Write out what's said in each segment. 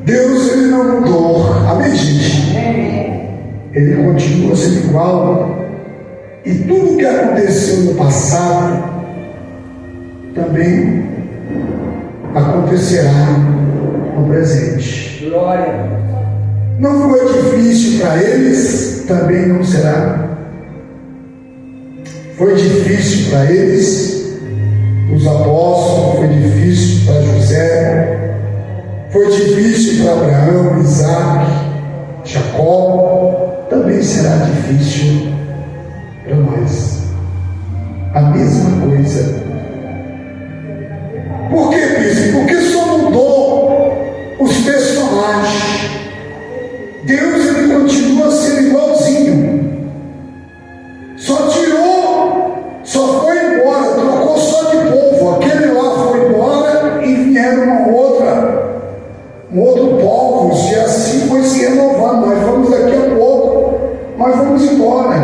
Deus ele não mudou, amém, gente? Ele continua sendo igual, e tudo que aconteceu no passado também acontecerá no presente. Glória. Não foi difícil para eles, também não será. Foi difícil para eles, os apóstolos, foi difícil para José, foi difícil para Abraão, Isaac, Jacó, também será difícil para nós. A mesma coisa. Por que, bispo? Porque só mudou os personagens. Deus ele continua sendo igualzinho. Só tirou, só foi embora, trocou só de povo. Aquele lá foi embora e vieram um outro povo, e assim foi se renovando. Nós vamos daqui a pouco, nós vamos embora.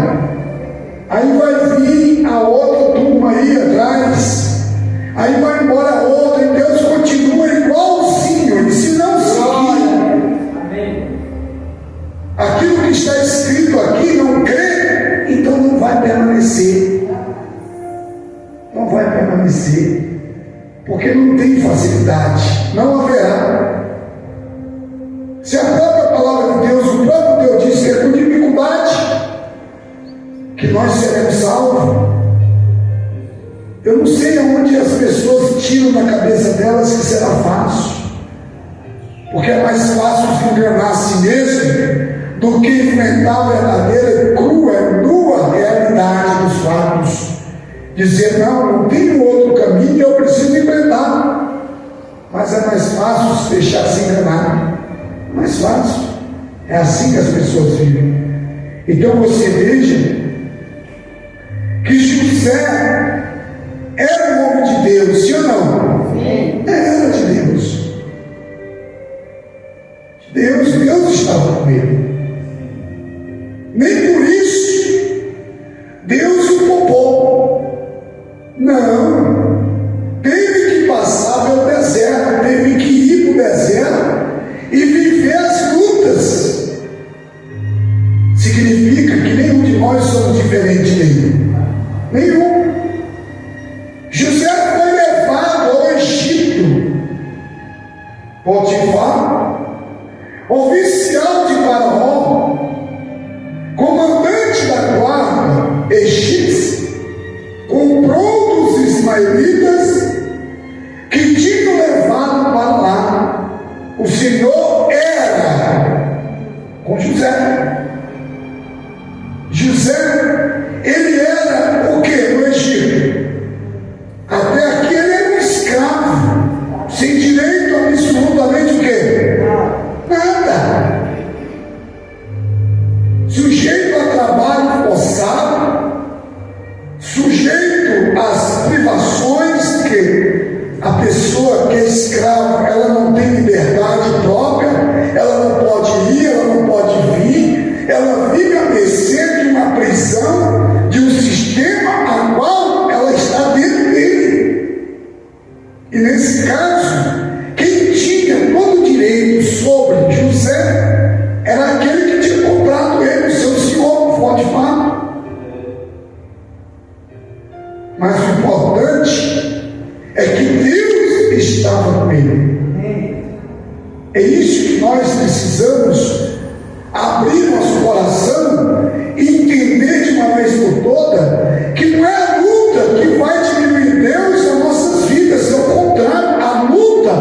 Aí vai vir a outra turma aí atrás, aí vai embora a outra, e Deus continua igualzinho. E se não seguir aquilo que está escrito aqui, não crê, então não vai permanecer. Não vai permanecer, porque não tem facilidade, não haverá. Se a própria palavra de Deus, o próprio Deus diz que é com dificuldade que nós seremos salvos, eu não sei aonde as pessoas tiram na cabeça delas que será fácil, porque é mais fácil se enganar a si mesmo do que enfrentar a verdadeira, crua, nua realidade dos fatos. Dizer, não tenho outro caminho, eu preciso enfrentar. Mas é mais fácil se deixar se enganar. Mais fácil. É assim que as pessoas vivem. Então você veja que José era um homem de Deus, sim ou não? Sim. Era de Deus. Deus estava com ele. Nem por isso Deus o poupou. Não. Teve que passar pelo deserto, teve que ir para o deserto e viver as lutas. Significa que nenhum de nós somos diferentes dele. Nenhum. José foi levado ao Egito. Potifar, oficial de Faraó, comandante da guarda egípcia, comprou dos ismaelitas que tinham levado para lá. O Senhor era com José. José, ele era o que no Egito? Até aqui ele era um escravo, sem direito absolutamente o quê? Nada. Sujeito a trabalho forçado, sujeito às privações, que a pessoa que é escrava, ela não tem liberdade própria, ela não pode ir, ela não pode vir, ela vive à mercê de uma prisão, de um sistema a qual ela está dentro dele. E nesse caso, quem tinha todo o direito sobre José era aquele que tinha comprado ele, o seu senhor, Potifar. Mas o importante é que Deus estava com ele. É isso que nós precisamos abrir nosso coração e entender de uma vez por toda que não é a luta que vai diminuir Deus nas nossas vidas, ao contrário, a luta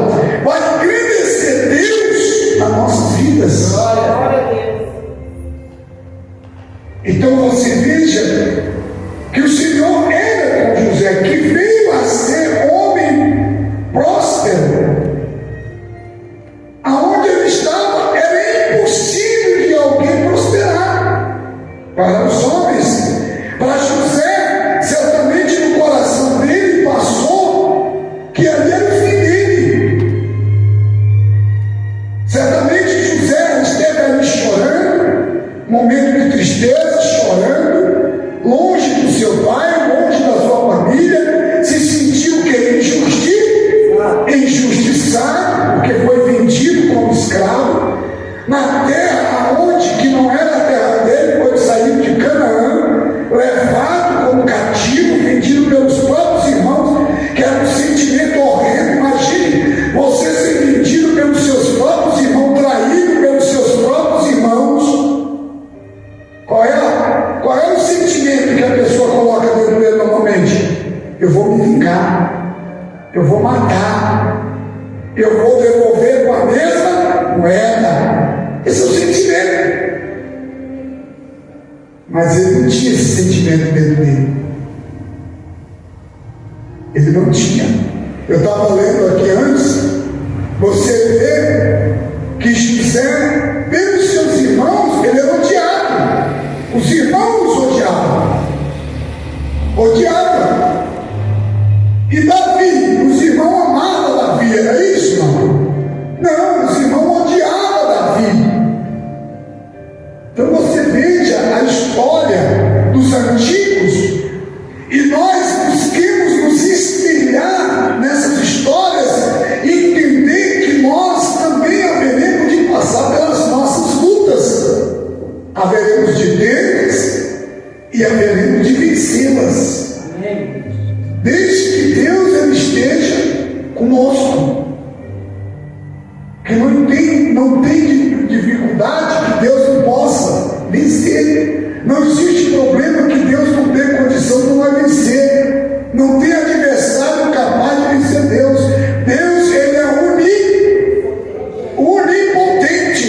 vai engrandecer Deus nas nossas vidas. Então você veja que o Senhor era com José, que veio a ser homem próspero. Aonde ele estava era impossível de alguém prosperar. Para os homens, para José, certamente no coração dele passou que ali era o fim dele. Certamente José esteve ali chorando, momento de tristeza, chorando, longe do seu pai, longe da sua família, se sentiu que injustiça, na terra onde que não era a terra dele, foi saído de Canaã, levado como cativo, vendido pelos próprios irmãos, que era um sentimento horrendo. Imagine você ser vendido pelos seus próprios irmãos, traído pelos seus próprios irmãos. Qual é o sentimento que a pessoa coloca dentro dele normalmente? Eu vou me vingar, eu vou matar, eu vou devolver com a mesma moeda. Esse é o sentimento. Mas ele não tinha esse sentimento dentro dele. Ele não tinha. Eu estava lendo aqui antes, você vê que José, pelos seus irmãos, ele era odiado. Os irmãos odiavam. Odiavam. E Davi, os irmãos amavam Davi, era isso? Não, os irmãos odiavam Davi. Então você veja a história dos antigos, e nós busquemos nos espelhar nessas histórias e entender que nós também haveremos de passar pelas nossas lutas, haveremos de tê-las e haveremos de vencê-las, desde que Deus ele esteja conosco. Que não tem dificuldade que Deus não possa vencer. Não existe problema que Deus não tem condição de não vencer. Não tem adversário capaz de vencer Deus. Deus, ele é onipotente.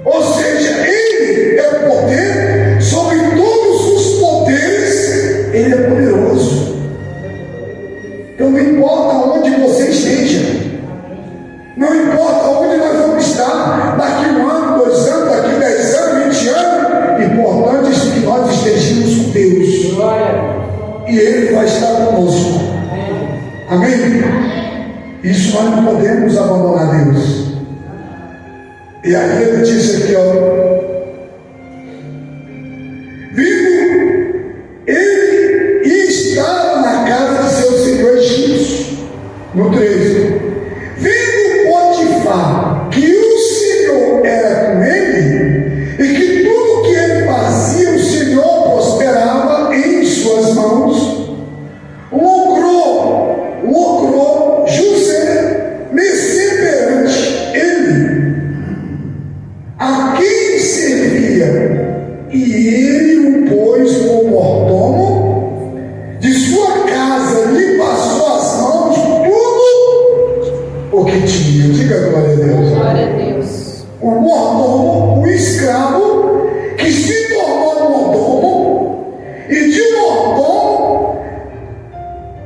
Ou seja, ele é poder sobre todos os poderes. Ele é poderoso. Então não importa onde você esteja, não importa onde nós vamos estar, daqui 1 ano, 2 anos, daqui 10 anos, 20 anos, importante é que nós estejamos com Deus, e Ele vai estar conosco. Amém? Isso nós não podemos abandonar Deus. E aí ele disse aqui, vindo ele e estava na casa de seu senhor egípcio. No 13, vendo Potifar que o Senhor era com ele, e que tudo que ele fazia o Senhor prosperava em suas mãos, logrou José descer perante ele, a quem servia, e ele o pôs como mordomo de sua casa, lhe passou as mãos tudo o que tinha. Diga glória a Deus. Glória a Deus. O mordomo, o escravo, que se tornou mordomo, e de mordomo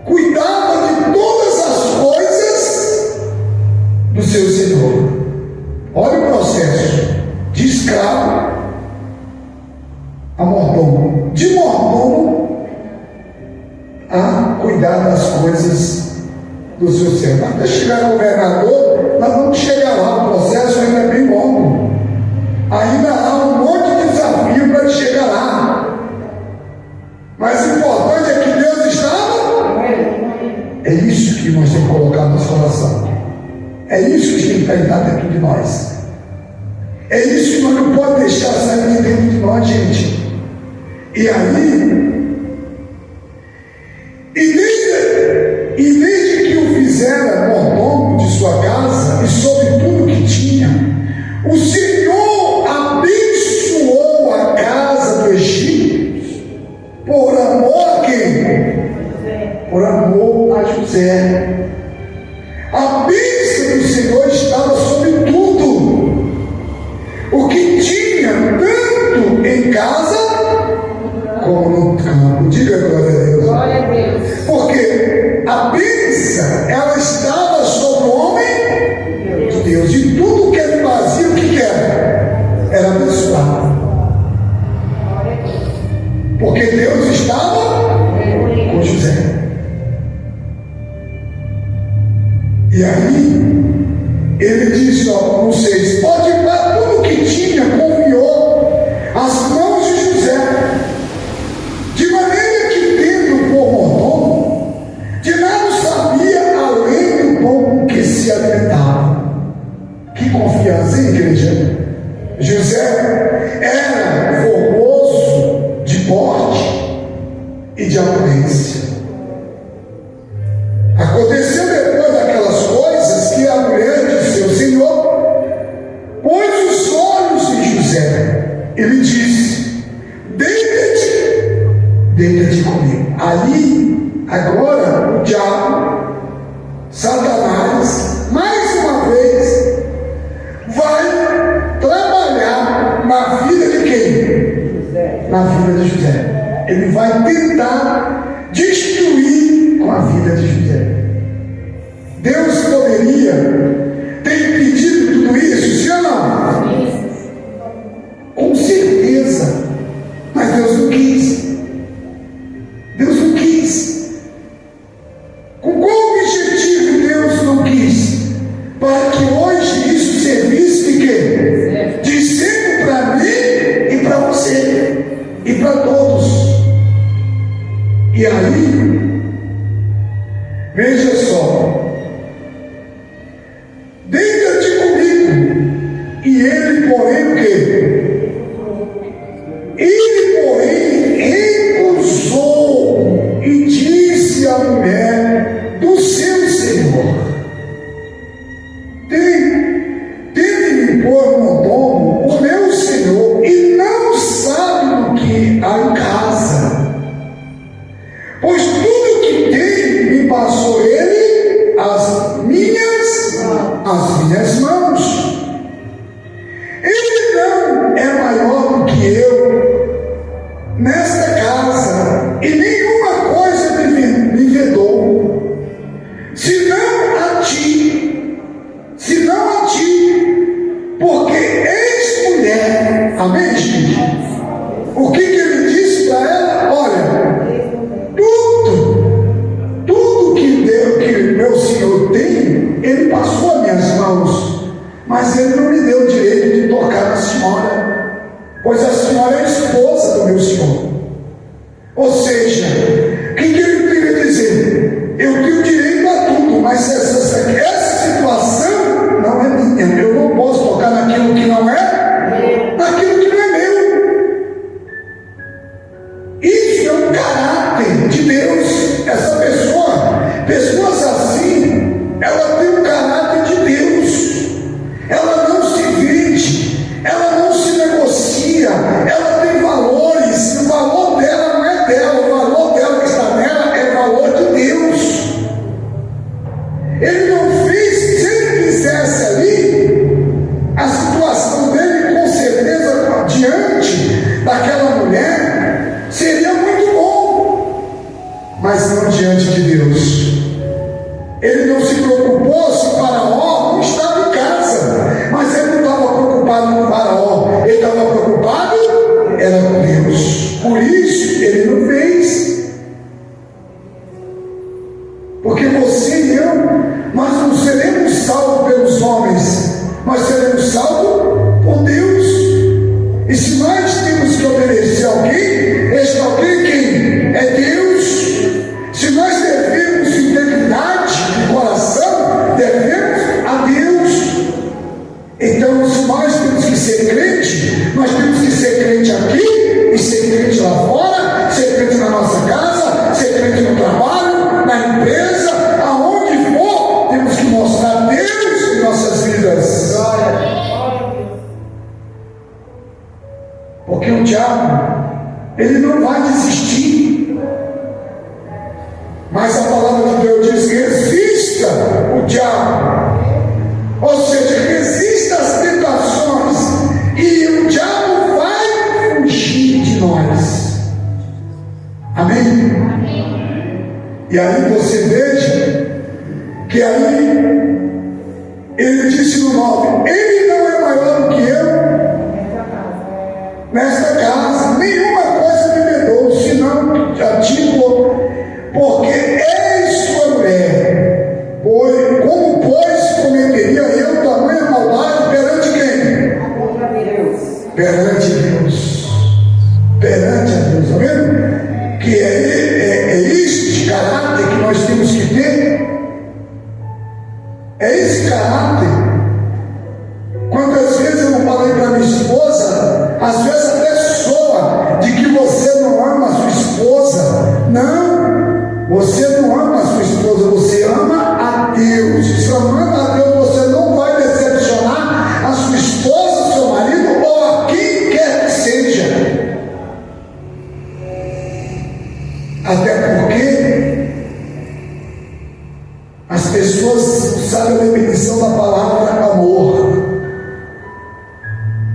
cuidava de todas as coisas do seu senhor. Olha o processo: de escravo a mordomo, de mordomo a cuidar das coisas do seu senhor. Até chegar ao governador, nós vamos chegar lá, o processo ainda é bem longo, ainda há um monte de desafio para ele chegar lá, mas o importante é que Deus estava. É isso que nós temos que colocar no nosso coração, é isso que tem que estar dentro de nós, é isso que nós não podemos deixar sair de dentro de nós, gente. E aí, e desde que o fizera mordomo de sua casa e sobre tudo que tinha, o Senhor abençoou a casa do Egito por amor a quem? Por amor a José. A bênção do Senhor estava sobre tudo o que tinha, tanto em casa como no campo. Diga glória a Deus. Glória a Deus. Porque a bênção, ela estava sobre o homem de Deus, e tudo que ele fazia, o que era? Era abençoado. Porque Deus estava com José. E aí ele disse, no 6, pode dar tudo o que tinha, confiou às mãos de José, de maneira que, tendo por mordomo, de nada sabia além do pão com que se alimentava. Que confiança, hein, igreja. José era formoso de porte e de aparência. Aconteceu depois daquelas coisas que a mulher de seu senhor pôs os olhos em José e lhe disse: deita-te comigo. Ali, agora, o diabo, Satanás, mais uma vez, vai trabalhar na vida de quem? José. Na vida de José. Ele vai tentar destruir com a vida de José. Deus poderia ter impedido tudo isso, sim ou não? Com certeza. Mas Deus não quis. Deus não quis. Com qual objetivo Deus não quis? Para que hoje isso servisse de quê? De exemplo para mim e para você e para todos. E aí, veja só, deita-te comigo. E ele, porém, o quê? Ele, porém, recusou e disse à mulher do seu senhor: teve-me por mordomo o meu senhor, e não sabe o que há em casa, pois tudo que tem me passou ele as minhas mãos. Ele não é maior do que eu nesta casa, e nenhuma coisa me vedou, senão a ti, porque és mulher. Amém, gente? O que ele disse para ela? Olha, tudo que meu senhor tem, ele passou as minhas mãos, mas ele não me deu o direito de tocar na senhora, pois a senhora é a esposa do meu senhor. Ou seja, o que ele queria dizer? Eu tenho direito a tudo, mas essa situação não é minha. Eu não posso tocar naquilo que não é, naquilo que não é meu. Isso é um caráter de Deus. Essa pessoas assim, ela tem um caráter de Deus. Ela não se vende, ela não se negocia, ela tem valores. O valor dela não é dela, o valor dela que está nela é o valor de Deus. Ele não fez, se ele quisesse ali, a situação dele, com certeza, diante daquela mulher, seria muito bom, mas não diante de Deus. Ele não se preocupou se o Faraó não estava em casa, mas ele não estava preocupado com o Faraó, ele estava preocupado era com Deus. Por isso ele não fez. Porque você e eu, nós não seremos salvos pelos homens, nós seremos salvos por Deus. E se nós temos que obedecer a alguém, este alguém quem? É Deus. Se nós devemos integridade de coração, devemos a Deus. Então, se nós temos que ser crente, nós temos que ser crente aqui e ser crente lá fora, ser crente na nossa casa, ser crente no trabalho, na empresa, aonde for, temos que mostrar Deus em nossas vidas. Porque o diabo, ele não vai desistir. Mas a palavra de Deus diz: resista o diabo. Ou seja, resista às tentações, e o diabo vai fugir de nós. Amém? E aí você veja que aí ele disse no 9: ele não é maior do que eu nesta casa, nenhuma coisa me vedou, senão a ti, porque és sua mulher. Como pois cometeria eu tamanha maldade perante quem? Perante Deus. Perante a Deus, está vendo? Que é este caráter que nós temos que ter. É esse caráter. Quantas vezes As pessoas sabem a definição da palavra amor,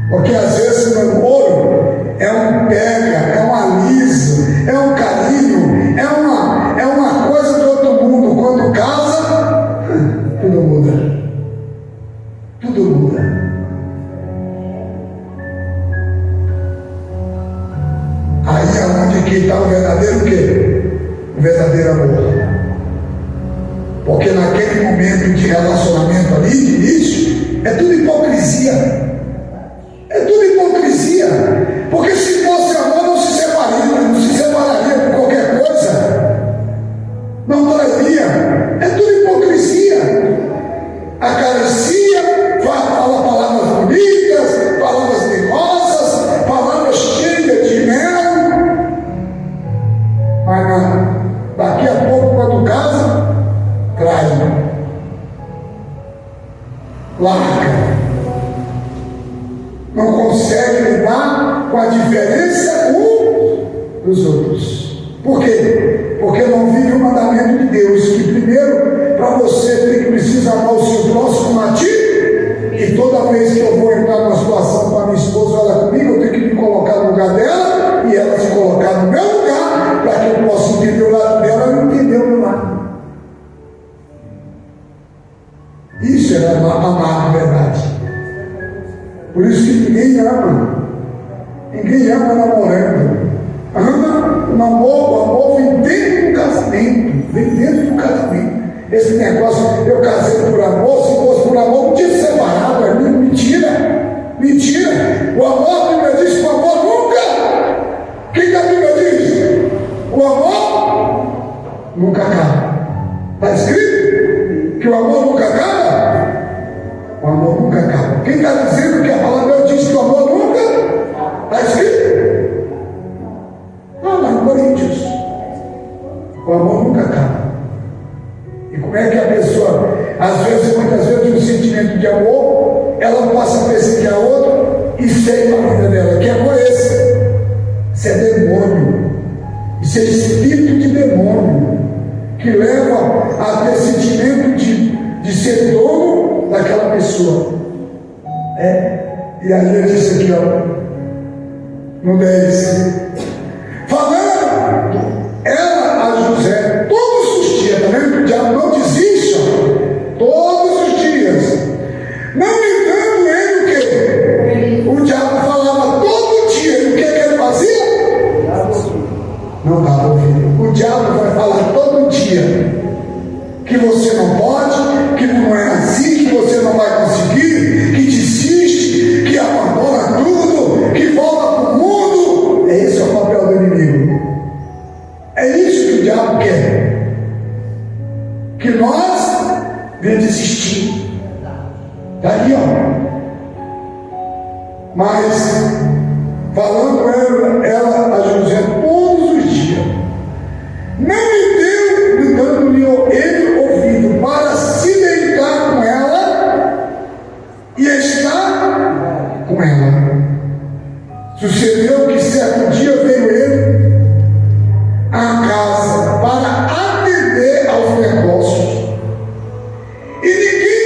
porque às vezes o namoro é um pega, é um aliso, é um carinho, é uma coisa de outro mundo. Quando casa, tudo muda. Tudo muda. Aí é onde que está o verdadeiro quê? O verdadeiro amor. Porque naquele momento de relacionamento ali, de início, é tudo hipocrisia. É tudo hipocrisia. Porque se fosse amor, não se separaria por qualquer coisa. Não trairia. É tudo hipocrisia. Acaricia, fala palavras bonitas, palavras mimosas, palavras cheias de mel. Mas não. Daqui a pouco, quando casa, trai, larga, não consegue lidar com a diferença dos outros. Por quê? Porque não vive o mandamento de Deus, que primeiro, para você, precisa amar o seu próximo a ti, e toda vez que eu vou entrar numa situação com a minha esposa, ela comigo, eu tenho que me colocar no lugar dela, e ela se colocar no meu lugar, para que eu possa entender o lado dela e entender o meu lado. Isso é amar de verdade. Por isso que ninguém ama. Ninguém ama namorando. Ama o amor vem dentro do casamento. Vem dentro do casamento. Esse negócio, eu casei por amor, se fosse por amor, não tinha separado. É mentira. Mentira. O amor, a Bíblia diz que o amor nunca. O que a Bíblia diz? O amor nunca acaba. Está escrito que o amor nunca acaba? O amor nunca acaba. Quem está dizendo que a palavra de Deus diz que o amor nunca? Está escrito? Não, lá em Coríntios. O amor nunca acaba. E como é que a pessoa, às vezes, muitas vezes, um sentimento de amor, ela passa a perseguir a outra e ceifa a vida dela. Que amor é esse? Isso é demônio. Isso é espírito de demônio, que leva a ter sentimento de ser dono daquela pessoa. E aí ele disse aqui, ó, no 10, falando ela a José todos os dias, tá vendo? O diabo não desiste, ó, todos os dias, não lhe dando ele o quê? O diabo falava todo dia, e o que ele fazia? Não dava ouvido. O diabo vai falar todo dia que você não pode, que não é assim, que você não vai conseguir, que desiste, que abandona tudo, que volta para o mundo. Esse é o papel do inimigo. É isso que o diabo quer. Que nós venhamos desistir. Está ali, ó. Mas, falando ela a José todos os dias, não lhe dando-lhe ele ouvido para se deitar com ela e estar com ela. Sucedeu que certo dia veio ele à casa para atender aos negócios, e ninguém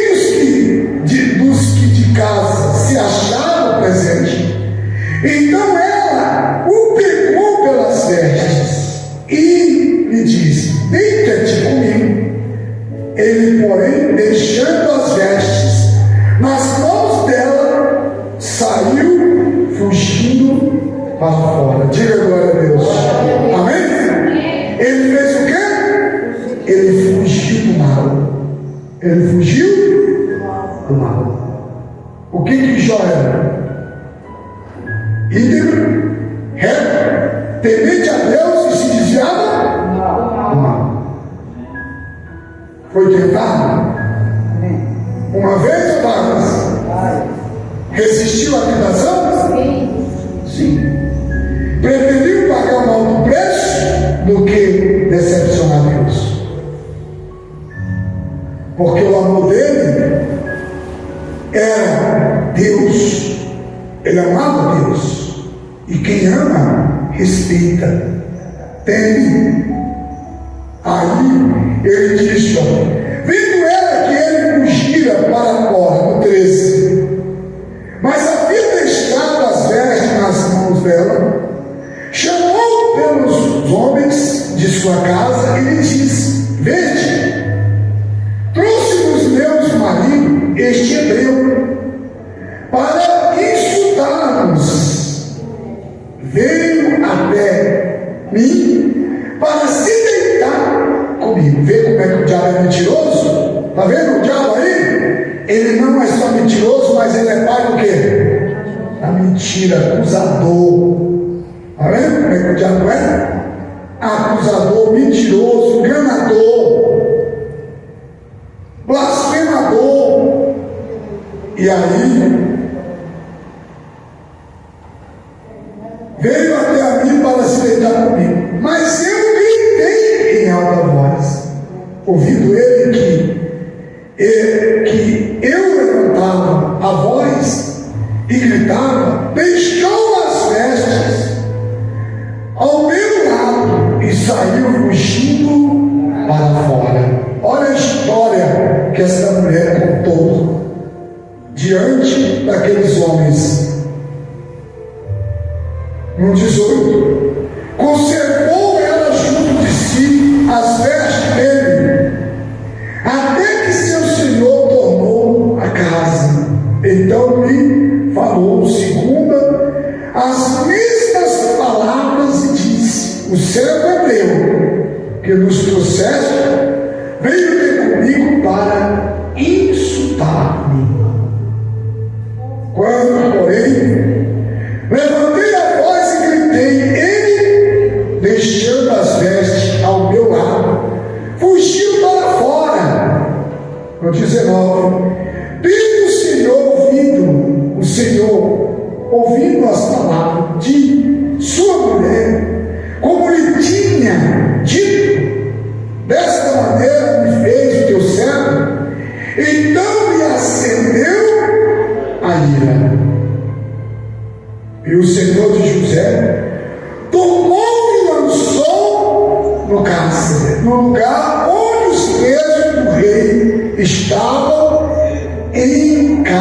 dos que de casa se achava presente. Então ela o pegou pelas vestes e lhe disse: deita-te comigo. Ele, porém, deixando as vestes nas mãos dela, saiu fugindo para fora. Diga glória a Deus. Amém? Ele fez o quê? Ele fugiu do mal. Ele fugiu do mal. O que Jó era? Íntegro, reto, temente a Deus e se desviava do mal. Foi tentado uma vez ou várias? Resistiu à tentação? Sim. Preferiu pagar um alto preço do que decepcionar Deus, porque o amor dele era Deus. Ele amava Deus, e quem ama, respeita, teme. Aí ele disse: ó, vem este hebreu, para insultar-nos. Veio até mim para se deitar comigo. Vê como é que o diabo é mentiroso? Está vendo o diabo aí? Ele não é só mentiroso, mas ele é pai do quê? Da mentira, acusador. Está vendo como é que o diabo é? Acusador, mentiroso, enganador, blasfemador. E aí veio até a mim para se deitar comigo, mas eu gritei em alta voz, ouvindo ele que eu levantava a voz e gritava, deixou as vestes ao meu lado e saiu fugindo para fora. Olha a história que essa mulher contou diante daqueles homens. No 18, conservou ela junto de si as vestes dele, até que seu senhor tornou a casa. Então me falou segundo as mesmas palavras e disse: o servo hebreu que nos trouxeste veio ter comigo para insultar-me. Quando, porém, levantei a voz e gritei, ele, deixando as vestes ao meu lado, fugiu para fora. No 19, tendo o Senhor ouvindo as palavras de sua mulher, como lhe tinha dito, desta maneira me fez o teu servo, então lhe acendeu a ira. E o Senhor de José tomou e lançou no cárcere, no lugar onde os presos do rei estavam encarcerados.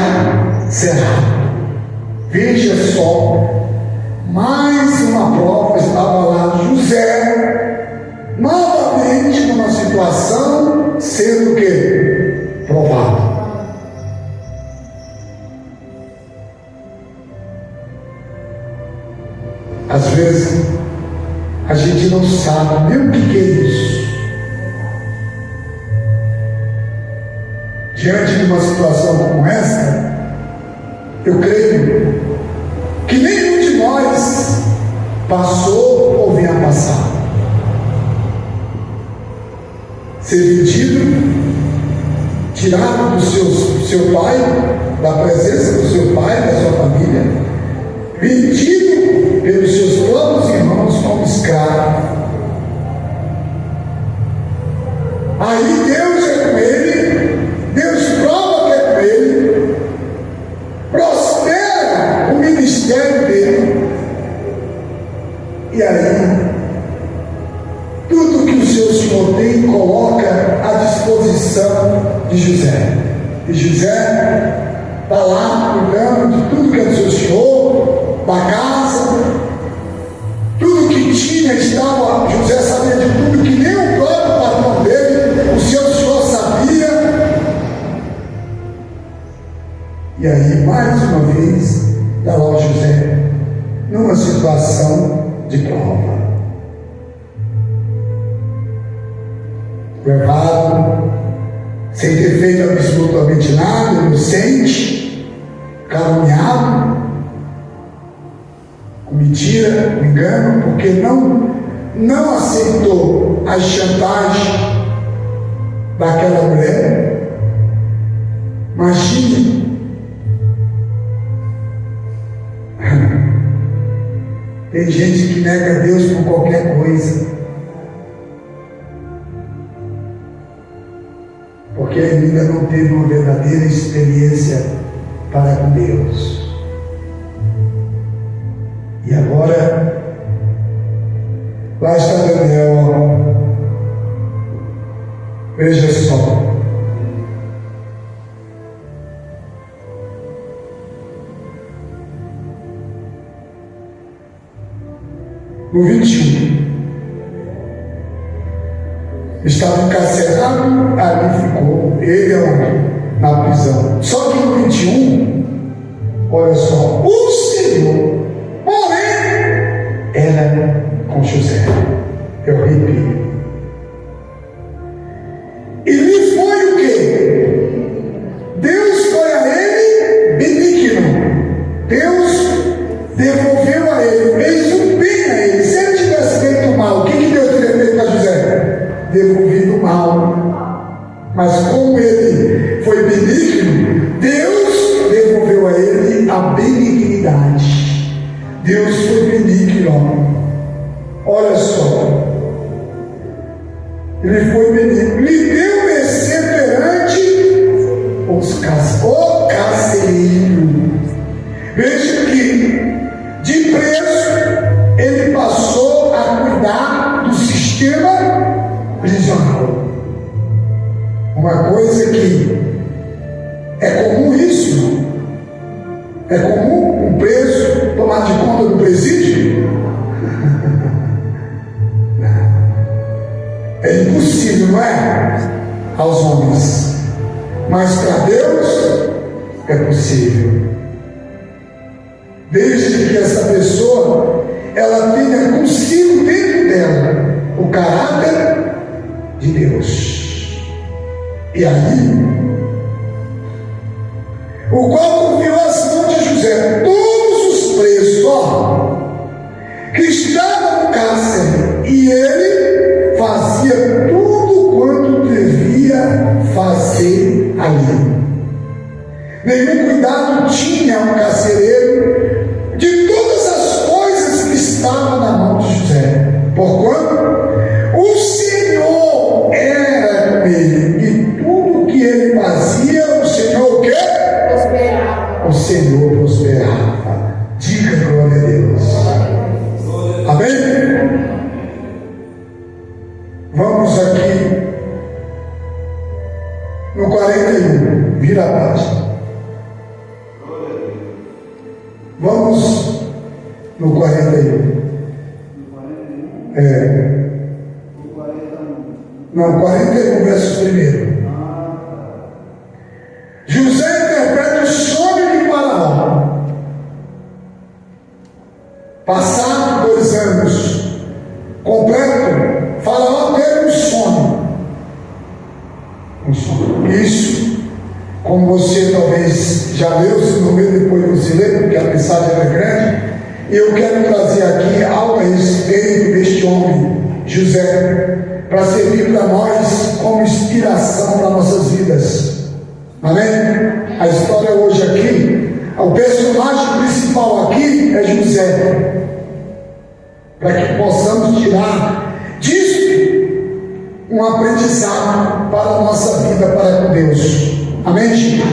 Veja só, mais uma prova estava lá. José, novamente numa situação, sendo que provado. Às vezes a gente não sabe nem o que é isso. Diante de uma situação como esta, eu creio que nenhum de nós passou ou vinha passar. Ser vendido, tirado do seu pai, da presença do seu pai, da sua família, vendido pelos seus próprios irmãos como escravo. Aí Deus é com ele, Deus prova que é com ele, prospera o ministério dele, e aí tudo que o seu Senhor tem coloca à disposição de José. E José está lá cuidando de tudo que é do seu Senhor, da casa, tudo que tinha estava. José sabia de tudo que nem o próprio patrão dele, o seu Senhor, sabia. E aí, mais uma vez, está lá o José, numa situação de prova. Levado, sem ter feito absolutamente nada, inocente, caluniado, com mentira, com engano, porque não aceitou as chantagens daquela mulher. Imagine, tem gente que nega Deus por qualquer coisa, porque ainda não teve uma verdadeira experiência para com Deus. E agora, lá está Daniel, veja só. No 21, estava encarcerado, ali ficou, ele é na prisão. Só que no 21, olha só, o Senhor, porém, era com José. Eu repito. E lhe foi o quê? Deus foi a ele benigno. Deus devolveu a ele, fez um bem a ele. Se ele tivesse feito mal, o que Deus teria feito a José? Devolvido o mal. Mas como ele foi benigno, Deus devolveu a ele a benignidade. Deus foi benigno. Olha só. Ele foi benigno. Lhe deu mercê perante o carcereiro. Veja que de preso ele passou a cuidar do sistema prisional. Uma coisa que é comum isso, não? É comum um preso tomar de conta do presídio? É impossível, não é? Aos homens. Mas para Deus é possível. Desde que essa pessoa ela tenha consigo dentro dela o caráter de Deus. E aí, o qual confiou as mãos de José todos os presos, que estavam no cárcere, e ele fazia tudo quanto devia fazer ali. Nenhum cuidado tinha o carcereiro de todas as coisas que estavam na mão de José, porquanto o Senhor era com ele, e tudo que ele fazia, o Senhor o quê? Prosperava. O Senhor prosperava. Diga glória a Deus. Amém? Vamos aqui no 41, vira a página. Vamos no 41. Não, 41, verso 1. José interpreta o sonho de Faraó. Passados 2 anos completo, Faraó teve um sonho. Isso, como você talvez já leu, se não leu, depois você lê, porque a mensagem é grande. E eu quero trazer aqui algo a respeito deste homem, José, para servir para nós como inspiração para nossas vidas. Amém? A história hoje aqui, o personagem principal aqui é José, para que possamos tirar disso um aprendizado para a nossa vida para com Deus. Amém, Chico?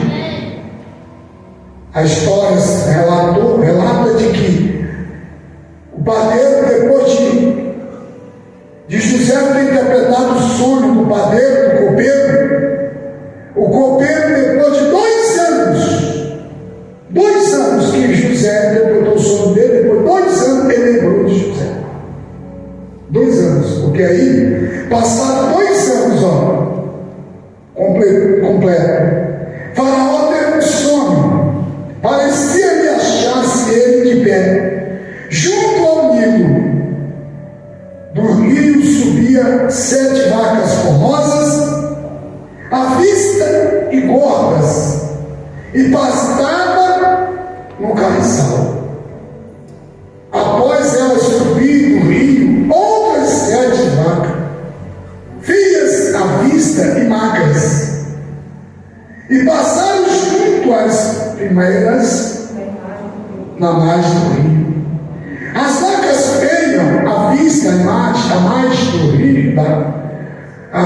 A história relata de que o padeiro, depois de José ter interpretado o sonho do padeiro, do copeiro, o copeiro, depois de 2 anos que José interpretou o sonho dele, depois de 2 anos ele lembrou de José. 2 anos, porque aí passaram 2 anos, completo. Faraó teve um sonho, parecia-lhe achar-se ele de pé, junto ao Nilo. Do rio subia 7 vacas formosas, à vista e gordas, e pastava no carriçal. Após elas subir do rio, outras 7 vacas, feias à vista e magras, e passaram junto às primeiras na margem do rio. As vacas feias à vista e à margem do rio, a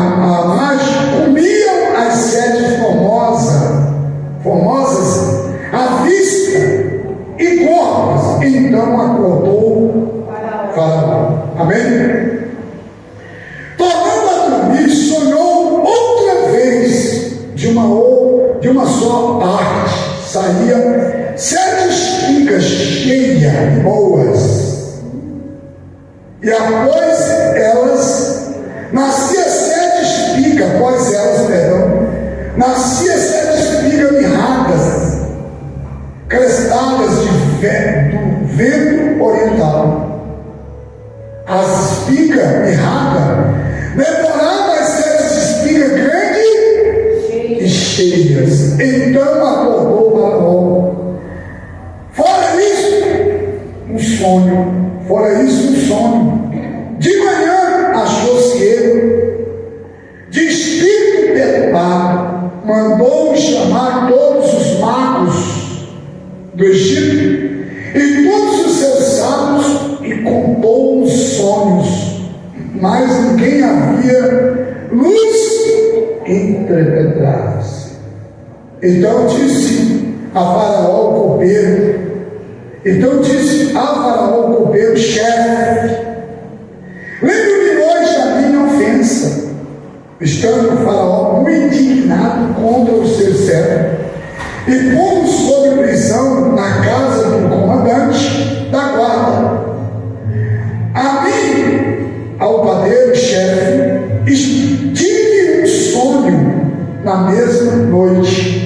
margem, comiam as 7 formosas à vista e gordas. Então acordou Faraó. Amém? Tornando a dormir, sonhou outra vez de uma só parte. Saía 7 espigas cheias e boas. E após elas, nascia 7 espigas, nascia 7 espigas vento oriental. As espigas mirradas devoravam as 7 espigas grandes e cheias. Então acordou Faraó. Fora isso, um sonho. Fora isso, um sonho. De manhã achou-se ele, de espírito perturbado, mandou chamar todos os magos do Egito e todos os seus sábios e contou os sonhos, mas ninguém havia luz interpretada. Então disse a Faraó o copeiro, chefe: lembro-me hoje da minha ofensa. Estando o Faraó muito indignado contra os seus servos, e pôs sob prisão na casa do comandante da guarda. A mim, ao padeiro-chefe, tive um sonho na mesma noite,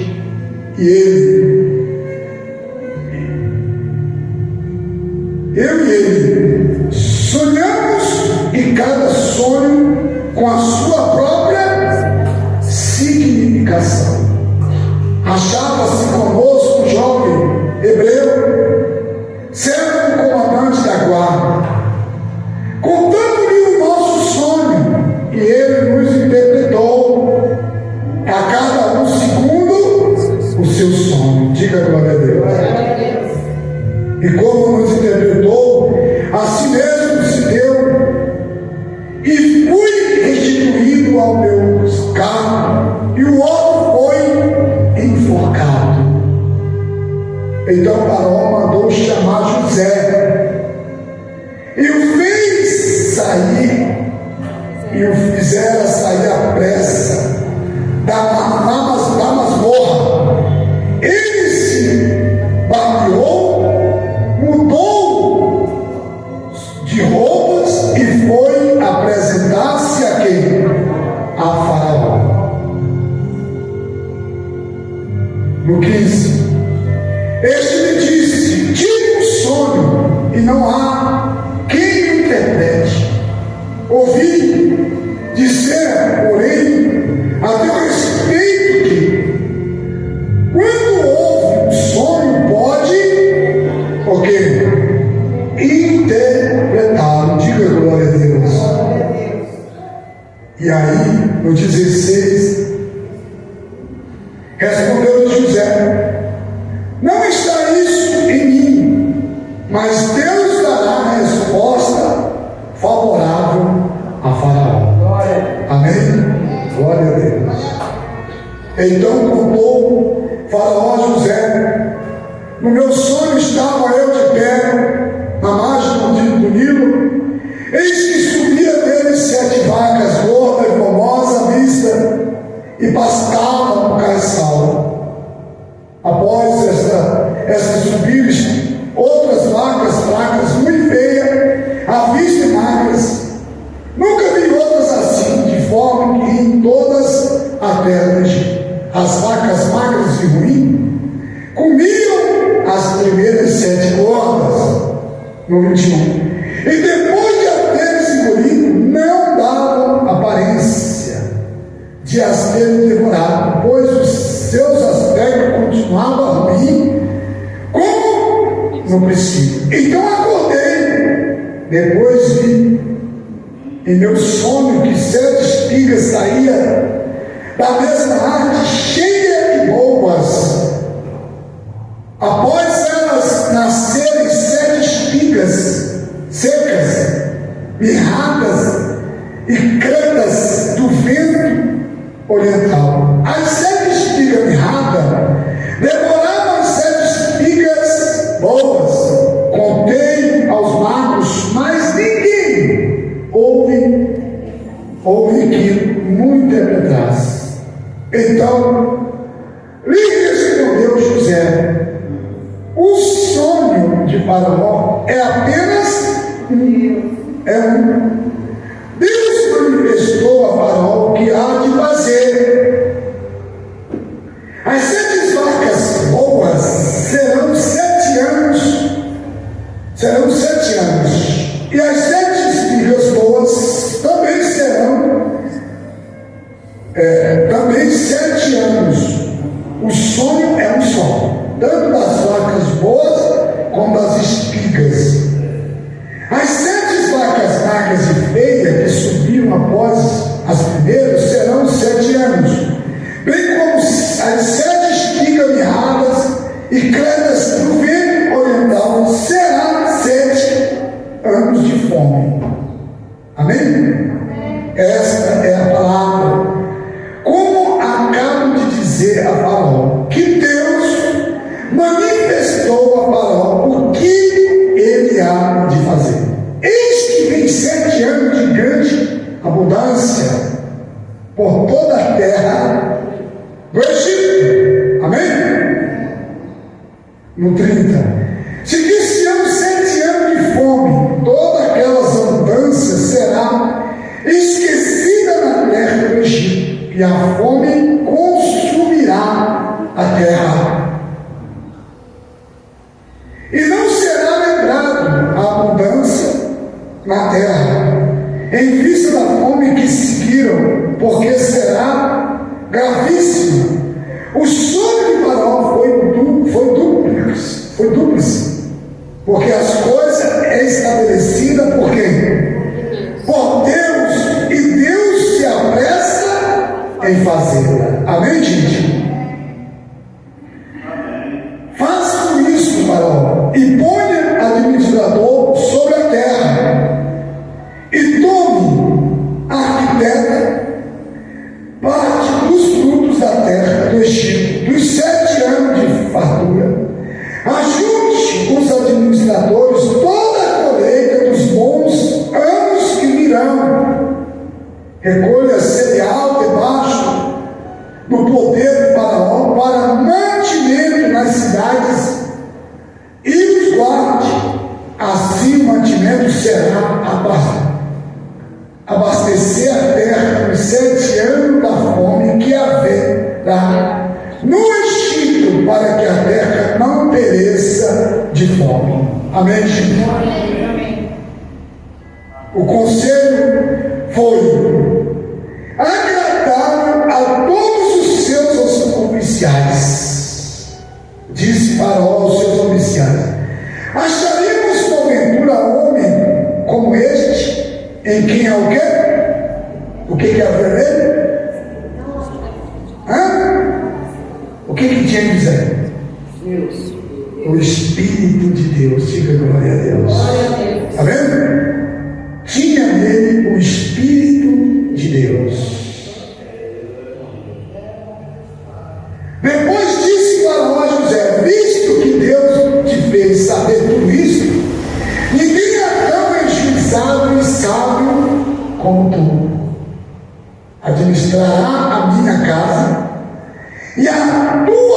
eu e ele sonhamos, e cada sonho com a sua própria significação. Achava-se conosco um jovem hebreu, servo do comandante da guarda. Contando-lhe o nosso sonho, e ele nos interpretou, a cada um segundo o seu sonho. Diga glória a Deus. E como nos interpretou, assim mesmo se deu, e fui restituído ao meu carro, e o outro foi enforcado. Então Faraó mandou chamar José, e o fez sair, e o fizera sair à pressa da masmorra. Ele se bateou, mudou de roupas e foi apresentar-se a quem? A Faraó. No 15, este lhe disse: tive um sonho e não há quem o interprete. Ouvi dizer, porém, a teu respeito que, quando houve um sonho, pode o quê? Interpretá-lo. Diga glória a Deus. E aí, no 16, respondeu José: não está isso em mim, mas Deus dará a resposta favorável a Faraó. Amém? Glória a Deus. Então contou Faraó a José: no meu sonho estava eu de pé na margem do Nilo, eis que subia dele 7 vacas gordas e formosas à vista, e pastavam no caiçal. Após esta subir, outras vacas fracas, muito feias, à vista e magras. Nunca vi outras assim, de forma que em todas a terra do Egito, as vacas magras e ruins comiam as primeiras 7 gordas. No 21. E depois de a terem engolido, não davam aparência de as terem devorado, pois os seus aspectos continuavam ruins como no princípio. Então acordei, depois vi em meu sonho que 7 espigas saíam da mesma árvore, cheia de boas. Após elas nascerem 7 espigas secas, mirradas e cretas do vento oriental. As 7 espigas mirradas devoravam as 7 espigas boas. Contei aos magos, mas ninguém houve que muito interpretasse. Então lhe respondeu José: o sonho de Faraó é apenas um. Deus manifestou a Faraó o que há de fazer. As 7 vacas boas serão 7 anos, dizer a Faraó que Deus manifestou a Faraó o que ele há de fazer. Eis que vem 7 anos de grande abundância por toda a terra do Egito. Amém? No 30. Seguir-se-ão 7 anos de fome, toda aquelas abundâncias será esquecida na terra do Egito, e a fome consumirá a terra. E não será lembrado a abundância na terra, em vista da fome que seguiram, porque será gravíssima. O sonho de Faraó foi dúplice, porque as coisas é estabelecida por quem? Por Deus, e Deus se apressa em fazê-la. Amém, gente? Faça com isso, Faraó, e ponha administrador sobre a terra, e tome a arquiteta parte dos frutos da terra do Egito, dos 7 anos de fartura. Ajunte os administradores toda a colheita dos bons anos que virão. Recolha cereal debaixo do poder de Faraó para mantimento nas cidades e os guarde. Assim o mantimento será abastecer a terra nos 7 anos da fome que haverá no Egito, para que a terra não pereça de fome. Amém, gente? Amém. O conselho foi agradável a todos os seus oficiais. Disse Faraó aos seus oficiais: acharemos porventura homem como este, em quem há o quê? O que é haver nele? O que tinha que dizer? Deus. O Espírito de Deus. Diga glória a Deus. Está vendo? Tinha nele o Espírito de Deus. Depois disse Faraó a José: visto que Deus te fez saber tudo isso, ninguém é tão enjuizado e sábio como tu. Administrará a minha casa, e a tua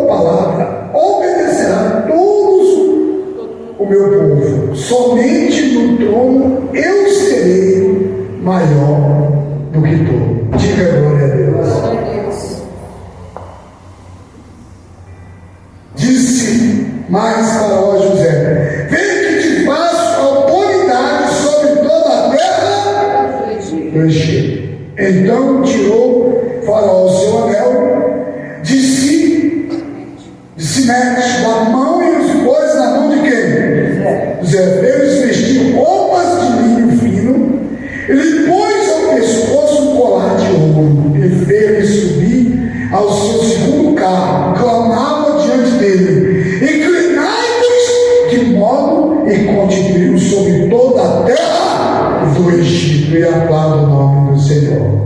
palavra obedecerá todos o meu povo. Somente no trono eu serei maior do que tu. Diga glória a Deus. Glória a Deus. Disse mais Faraó a José: vem que te faço autoridade sobre toda a terra do Egito. Então tirou Faraó o seu anel de Simetes da mão e os pôs na mão de quem? José. Eles vestiam roupas de linho fino, ele pôs ao pescoço um colar de ouro, e fez-lhe subir ao seu segundo carro, clamava diante dele: inclinai-vos de modo, e constituiu sobre toda a terra do Egito, e aplauda o nome do Senhor.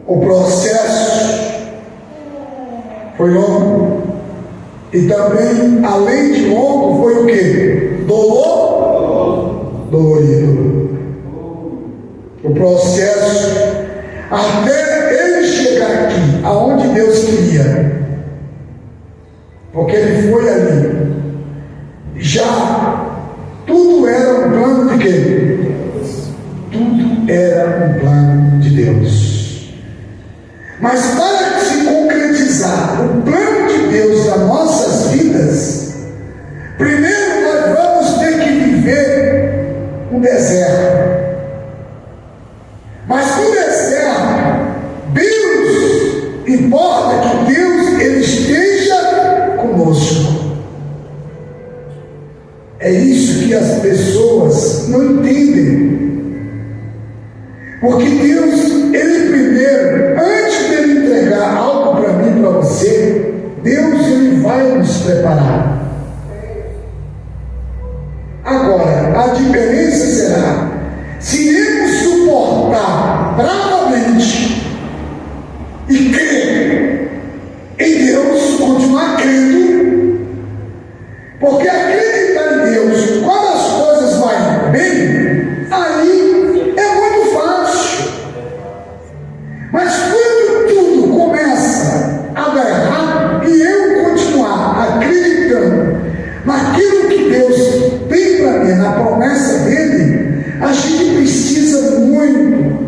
O processo foi longo, e também, além de longo, foi o que? Dolorido. O processo, até ele chegar aqui, aonde Deus queria, porque ele foi ali, já tudo era um plano de quê? Tudo era um plano de Deus. Mas para se concretizar o plano de Deus nas nossas vidas, primeiro nós vamos ter que viver um deserto. Mas no deserto, Deus, importa que Deus ele esteja conosco. É isso que as pessoas não entendem. Porque Deus, ele primeiro, antes de ele entregar algo para mim, para você, Deus ele vai vai nos preparar. Agora, a diferença será se iremos suportar bravamente e crer em Deus, continuar crendo, porque acreditar em Deus, quando as coisas vão bem, aí é muito fácil. Mas quando tudo começa a dar errado e eu continuar acreditando naquilo que Deus tem para mim, na promessa dele, a gente precisa muito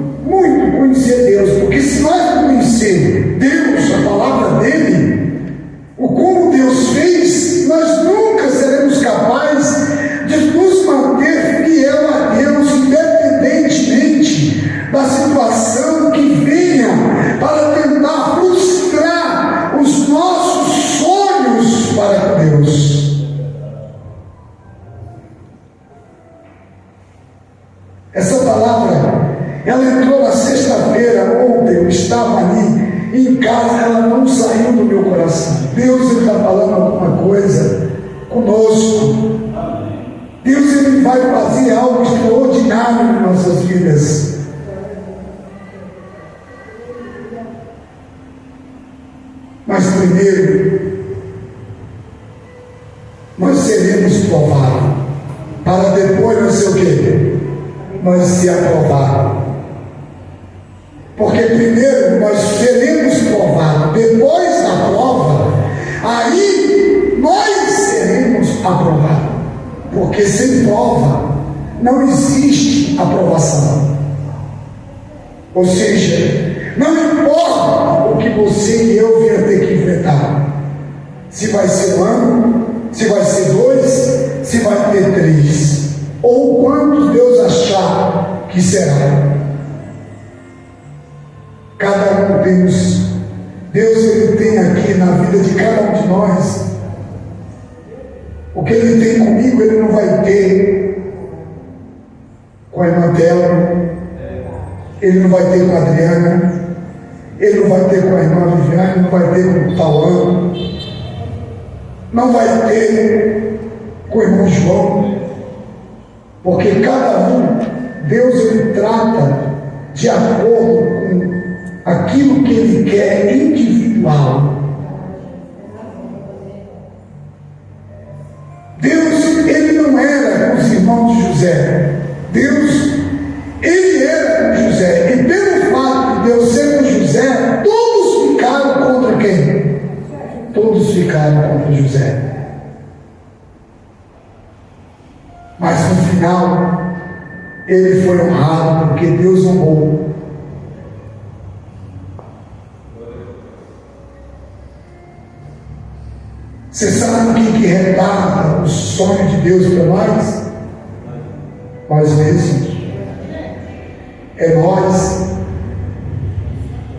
conhecer Deus, porque se nós não conhecer Deus, a palavra dele, o como Deus fez, nós nunca seremos capazes de nos manter fiel a Deus, independentemente da situação que venha para tentar frustrar os nossos sonhos para com Deus. Essa palavra, ela entrou na sexta-feira, ontem eu estava ali em casa, ela não saiu do meu coração. Deus está falando alguma coisa conosco. Deus ele vai fazer algo extraordinário em nossas vidas. Mas primeiro, nós seremos provados, para depois não sei o quê? Nós se aprovar. Porque primeiro nós seremos provados, depois da prova, aí nós seremos aprovados. Porque sem prova não existe aprovação. Ou seja, não importa o que você e eu venha ter que enfrentar, se vai ser 1 ano, se vai ser 2, se vai ter 3, ou quantos Deus achar que será. Cada um temos, Deus ele tem aqui na vida de cada um de nós. O que ele tem comigo, ele não vai ter com a irmã Thelma, ele não vai ter com a Adriana, ele não vai ter com a irmã Viviane, não vai ter com o Tauan, não vai ter com o irmão João, porque cada um, Deus ele trata de acordo com aquilo que ele quer individual. Deus, ele não era com os irmãos de José. Deus, ele era com José. E pelo fato de Deus ser com José, todos ficaram contra quem? Todos ficaram contra José. Mas no final, ele foi honrado, porque Deus honrou. Você sabe o que retarda o sonho de Deus para nós? Nós mesmos. É nós.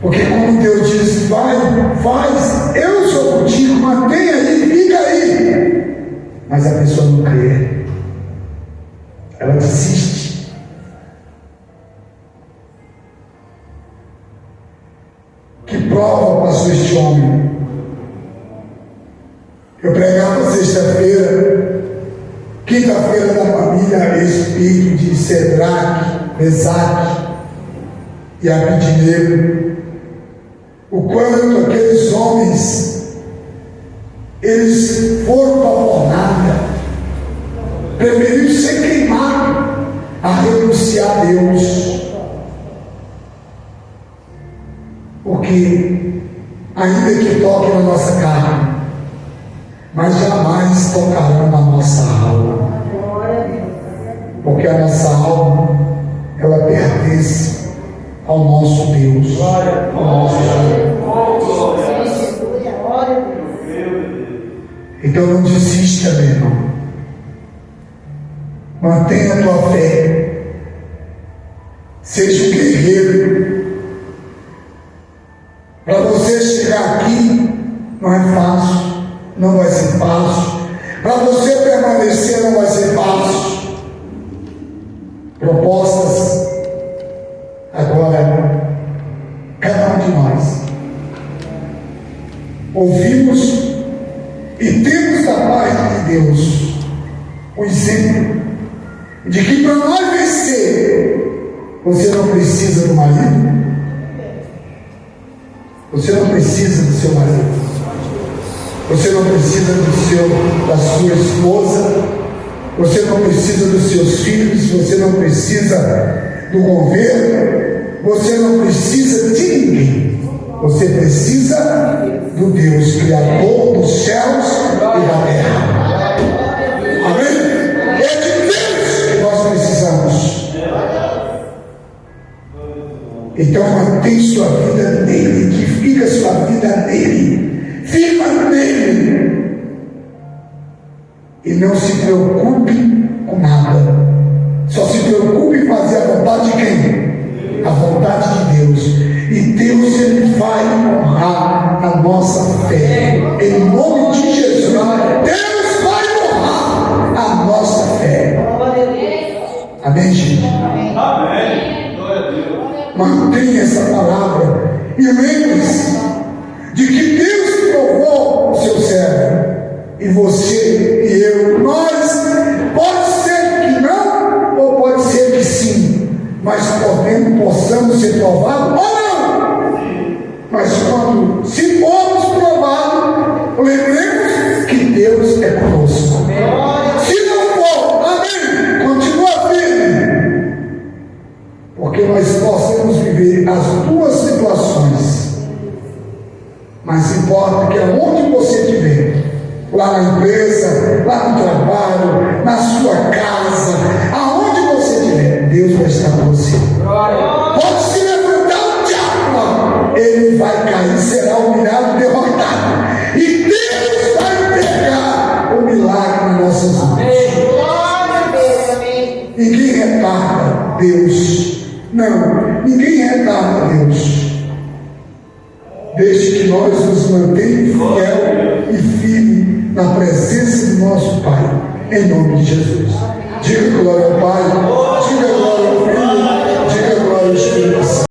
Porque quando Deus diz, vai, faz, eu sou contigo, mantém aí, fica aí. Mas a pessoa não crê. Ela desiste. Que prova passou este homem? Eu pregava sexta-feira, quinta-feira da família, espírito de Sedraque, Mesaque e Abidnego. O quanto aqueles homens, eles foram para a fornalha, preferiram ser queimados a renunciar a Deus. Porque, ainda que toque na nossa carne, mas jamais tocarão na nossa alma, porque a nossa alma, ela pertence ao nosso Deus, ao nosso Deus. Então não desista, meu irmão. Mantenha a tua fé, seja um guerreiro. Para você chegar aqui não é fácil, não vai ser fácil. Para você permanecer não vai ser fácil. Propostas agora, cada um de nós ouvimos E temos da parte de Deus o exemplo de que para nós vencer, você não precisa do marido, você não precisa do seu marido, você não precisa da sua esposa, você não precisa dos seus filhos, você não precisa do governo, você não precisa de ninguém. Você precisa do Deus Criador dos céus e da terra. Amém? É de Deus que nós precisamos. Então mantém sua vida nele, edifica sua vida nele, firma nele. E não se preocupe com nada. Só se preocupe em fazer a vontade de quem? A vontade de Deus. E Deus, ele vai honrar a nossa fé. Em nome de Jesus, Deus vai honrar a nossa fé. Amém, gente? Amém. Mantenha essa palavra. E lembre-se de que Deus provou o seu servo. E você e eu, nós, pode ser que não, ou pode ser que sim, mas possamos ser provados ou não. Mas quando se formos provados, lembremos que Deus é conosco. Se não for, amém, continua firme, porque nós possamos viver as duas situações. Mas importa que aonde você estiver, lá na empresa, lá no trabalho, na sua casa, aonde você estiver, Deus vai estar com você. Pode se levantar o diabo, ele vai cair, será humilhado, derrotado, e Deus vai entregar o milagre nas nossas mãos. Ninguém retarda Deus. Não, ninguém retarda Deus. Desde que nós nos mantenhamos fiel e firme na presença do nosso Pai, em nome de Jesus. Diga glória ao Pai, diga glória ao Filho.